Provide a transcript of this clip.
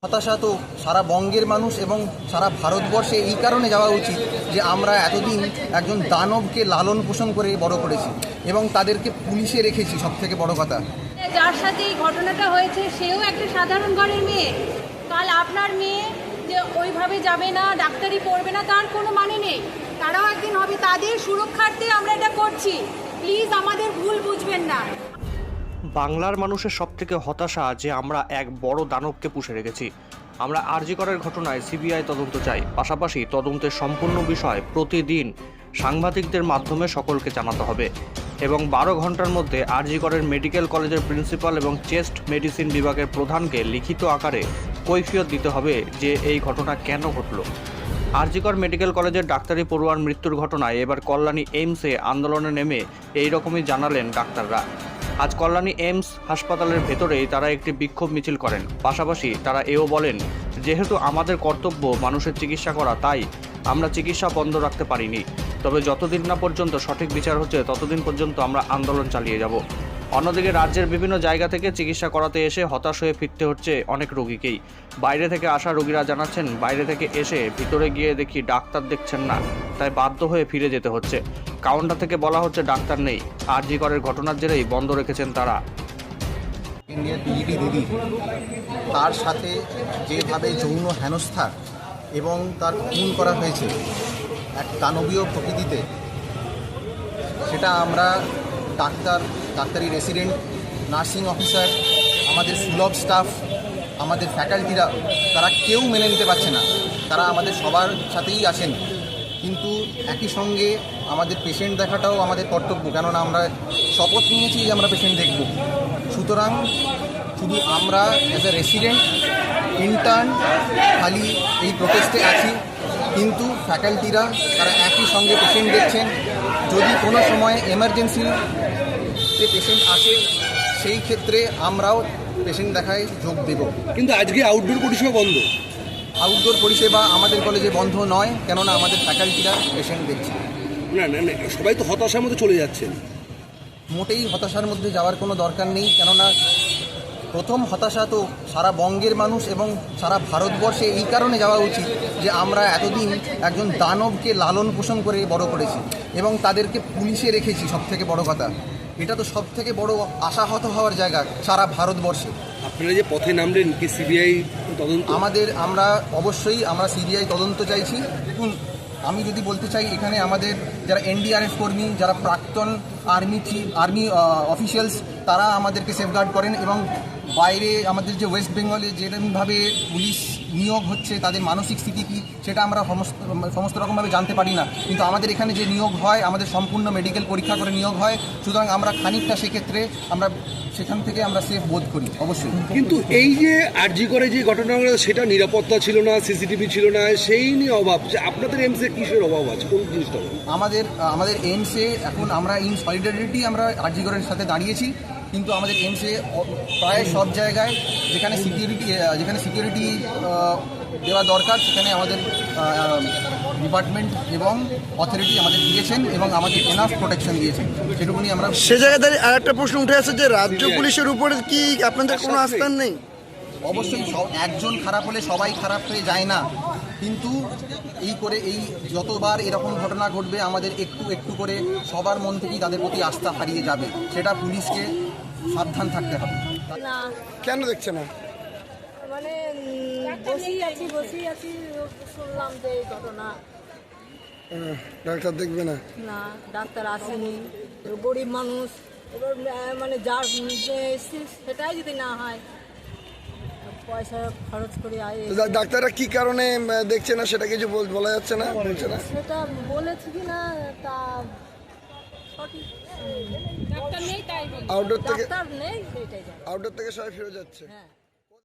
হতাশা তো সারা বঙ্গের মানুষ এবং সারা ভারতবর্ষে এই কারণে যাওয়া উচিত যে আমরা এতদিন একজন দানবকে লালন পোষণ করে বড় করেছি এবং তাদেরকে পুলিশে রেখেছি। সব থেকে বড় কথা, যার সাথে এই ঘটনাটা হয়েছে সেও একটা সাধারণ ঘরের মেয়ে। কাল আপনার মেয়ে যে ওইভাবে যাবে না, ডাক্তারি পড়বে না, তার কোনো মানে নেই। তারাও একদিন হবে, তাদের সুরক্ষার্থে আমরা এটা করছি। প্লিজ আমাদের ভুল বুঝবেন না। বাংলার মানুষের সবথেকে হতাশা যে আমরা এক বড় দানবকে পুষে রেখেছি। আমরা আরজি করের ঘটনায় সিবিআই তদন্ত চাই, পাশাপাশি তদন্তের সম্পূর্ণ বিষয় প্রতিদিন সাংবাদিকদের মাধ্যমে সকলকে জানাতে হবে এবং 12 ঘন্টার মধ্যে আরজি করের মেডিকেল কলেজের প্রিন্সিপাল এবং চেস্ট মেডিসিন বিভাগের প্রধানকে লিখিত আকারে কৈফিয়ত দিতে হবে যে এই ঘটনা কেন ঘটল। আরজি কর মেডিকেল কলেজের ডাক্তারি পড়ুয়ার মৃত্যুর ঘটনায় এবার কল্যাণী এইমসে আন্দোলনে নেমে এই রকমই জানালেন ডাক্তাররা। আজ কল্যাণী এইমস হাসপাতালের ভেতরেই তারা একটি বিক্ষোভ মিছিল করেন। পাশাপাশি তারা এও বলেন, যেহেতু আমাদের কর্তব্য মানুষের চিকিৎসা করা, তাই আমরা চিকিৎসা বন্ধ রাখতে পারিনি। তবে যতদিন না পর্যন্ত সঠিক বিচার হচ্ছে ততদিন পর্যন্ত আমরা আন্দোলন চালিয়ে যাব। অন্যদিকে রাজ্যের বিভিন্ন জায়গা থেকে চিকিৎসা করাতে এসে হতাশ হয়ে ফিরতে হচ্ছে অনেক রোগীকেই। বাইরে থেকে আসা রোগীরা জানাচ্ছেন, বাইরে থেকে এসে ভিতরে গিয়ে দেখি ডাক্তার দেখছেন না, তাই বাধ্য হয়ে ফিরে যেতে হচ্ছে। কাউন্টার থেকে বলা হচ্ছে ডাক্তার নেই। আরজি করের ঘটনার জেরেই বন্ধ রেখেছেন তারা। ইন্ডিয়ার পিজিটি দিদি, তার সাথে যেভাবে যৌন হেনস্থা এবং তার খুন করা হয়েছে এক দানবীয় প্রকৃতিতে, সেটা আমরা ডাক্তারি রেসিডেন্ট, নার্সিং অফিসার, আমাদের সুলভ স্টাফ, আমাদের ফ্যাকাল্টিরা, তারা কেউ মেনে নিতে পারছে না। তারা আমাদের সবার সাথেই আসেন, কিন্তু একই সঙ্গে আমাদের পেশেন্ট দেখাটাও আমাদের কর্তব্য, কেননা আমরা শপথ নিয়েছি যে আমরা পেশেন্ট দেখব। সুতরাং শুধু আমরা অ্যাজ এ রেসিডেন্ট, ইন্টার্ন খালি এই প্রোটেস্টে আছি, কিন্তু ফ্যাকাল্টিরা তারা একই সঙ্গে পেশেন্ট দেখছেন। যদি কোনো সময় এমার্জেন্সিতে পেশেন্ট আসে, সেই ক্ষেত্রে আমরাও পেশেন্ট দেখায় যোগ দেব। কিন্তু আজকে আউটডোর পরিষেবা বন্ধ। আউটডোর পরিষেবা আমাদের কলেজে বন্ধ নয়, কেননা আমাদের ফ্যাকাল্টিরা পেশেন্ট দেখছে। না না না, সবাই তো হতাশার মধ্যে চলে যাচ্ছেন। মোটেই হতাশার মধ্যে যাওয়ার কোনো দরকার নেই, কেননা প্রথম হতাশা তো সারা বঙ্গের মানুষ এবং সারা ভারতবর্ষে এই কারণে যাওয়া উচিত যে আমরা এতদিন একজন দানবকে লালন পোষণ করে বড় করেছি এবং তাদেরকে পুলিশে রেখেছি। সব থেকে বড় কথা, এটা তো সব থেকে বড় আশাহত হওয়ার জায়গা সারা ভারতবর্ষে। আপনারা যে পথে নামলেন, কি সিবিআই তদন্ত? আমরা অবশ্যই সিবিআই তদন্ত চাইছি। দেখুন, আমি যদি বলতে চাই, এখানে আমাদের যারা এনডিআরএফ কর্মী, যারা প্রাক্তন আর্মি অফিসিয়ালস, তারা আমাদেরকে সেফগার্ড করেন এবং বাইরে আমাদের যে ওয়েস্ট বেঙ্গলে যেরকমভাবে পুলিশ নিয়োগ হচ্ছে, তাদের মানসিক স্থিতি কী সেটা আমরা সমস্ত রকমভাবে জানতে পারি না। কিন্তু আমাদের এখানে যে নিয়োগ হয়, আমাদের সম্পূর্ণ মেডিকেল পরীক্ষা করে নিয়োগ হয়। সুতরাং আমরা খানিকটা সেক্ষেত্রে আমরা সেখান থেকে আমরা সেফ বোধ করি অবশ্যই। কিন্তু এই যে আরজি করে যে ঘটনাগুলো, সেটা নিরাপত্তা ছিল না, সিসিটিভি ছিল না, সেই নিয়ে অভাব। যে আপনাদের এইমসে কিসের অভাব আছে, কোন জিনিসটা? আমাদের এইমসে এখন আমরা ইন সলিডারিটি আমরা আরজি করের সাথে দাঁড়িয়েছি, কিন্তু আমাদের এইমসে প্রায় সব জায়গায় যেখানে সিকিউরিটি দেওয়া দরকার, সেখানে আমাদের ডিপার্টমেন্ট এবং অথরিটি আমাদের দিয়েছেন এবং আমাদের এনাফ প্রোটেকশন দিয়েছেন। সেটুকুনি আমরা। সে জায়গায় দাঁড়িয়ে আর একটা প্রশ্ন উঠে আসছে যে রাজ্য পুলিশের উপরে কি আপনাদের কোনো আস্থা নেই? অবশ্যই একজন খারাপ হলে সবাই খারাপ হয়ে যায় না, কিন্তু এই যতবার এরকম ঘটনা ঘটবে, আমাদের একটু একটু করে সবার মন থেকেই তাদের প্রতি আস্থা হারিয়ে যাবে। সেটা পুলিশকে সাবধান থাকতে হবে। না, কেন দেখছে না? মানে বসেই আছি, শুনলাম যে এই ঘটনা। ডাক্তার দেখবে না? না, ডাক্তার আসেনি, গরিব মানুষ, এবার মানে যার সেটাই যদি না হয়, পয়সা খরচ করে ডাক্তাররা কি কারণে দেখছে না সেটা কিছু বলা যাচ্ছে না, বলছে না। সেটা বলেছে কি না তা সঠিক। ডাক্তার নেই, তাই আউটডোর থেকে ডাক্তার নেই, সেটাই। আউটডোর থেকে সবাই ফিরে যাচ্ছে। হ্যাঁ।